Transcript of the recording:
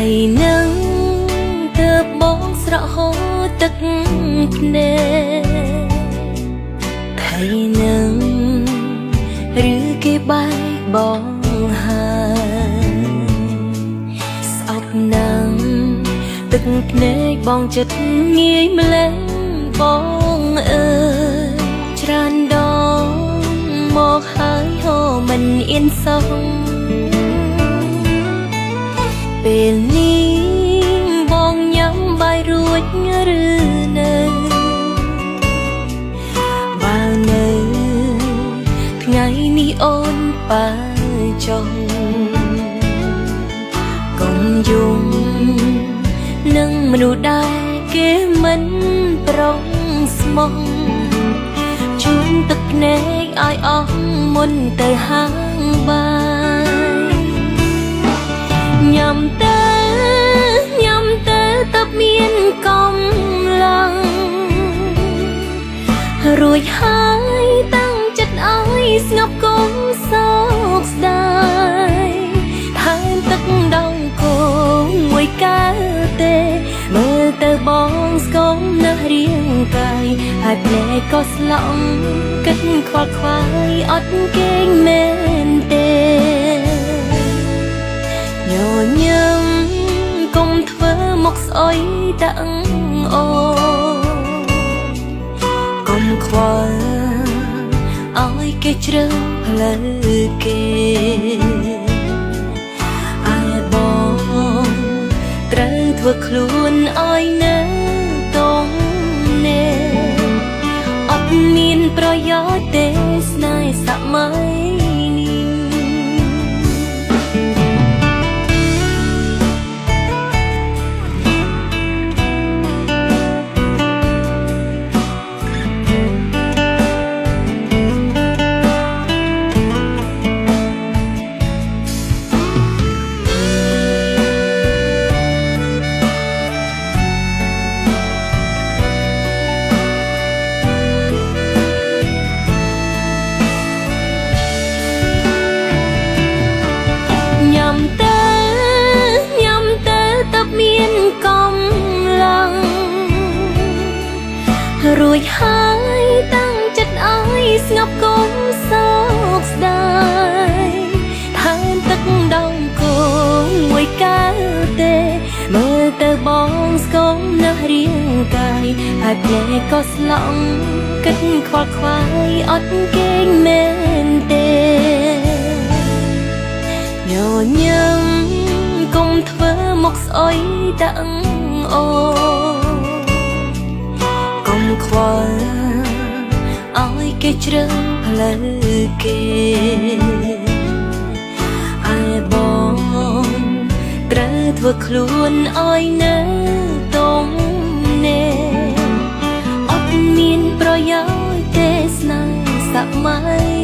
ហើយនឹងទើបបងស្រក់ហូរទឹកភ្នែកហើយនឹងឬគេបែកបងហើយស្អប់ណាំងទឹកភ្នែកបងចិត្តងាយម្លេះបងអើយច្រើនដងមកហើយហូរមិនអៀនសងពេលនេះបងញ៉ាំបាយរួចឬនៅបើនៅថ្ងៃនេះអូនបើចង់កុំយំនឹងមនុស្សដែលគេមិនប្រងស្មោះជូនទឹកភ្នែកឲ្យអស់មុនទៅហាងបាយញ៉ាំទៅតើមានកំឡើងរួចហើយតាំងចិត្តឲ្យស្ងប់កុំសោកស្ដាយថែមទឹកដងគោមួយកែវទេមើលទៅបងស្គមនៅរាងកាយហើយភ្នែកក៏ស្លង់គិតខ្វល់ខ្វាយអត់គេងមែនទេញញឹមកុំធ្វើមកស្អុយតាំងអូកុំខ្វល់ឲ្យគេជ្រើផ្លូវគេឲ្យបងត្រូវធ្វើខ្លួនឲ្យនៅតងនេអត់មានប្រយោជន៍ទេស្នេហ៍សម័យរួចហើយតាំងចិត្តឲ្យស្ងប់កុំសោកស្ដាយថែមទឹកដងគោមួយកែវទេមើលទៅបងស្គមនៅរាងកាយហើយភ្នែកក៏ស្លង់គិតខ្វល់ខ្វាយអត់គេងមែនទេញញឹមកុំធ្វើមកស្អុយតាំងអូខ្វល់ឲ្យគេជ្រើផ្លូវគេឲ្យបងត្រូវធ្វើខ្លួនឲ្យនៅតងនេអត់មានប្រយោជន៍ទេស្នេហ៍សម័យ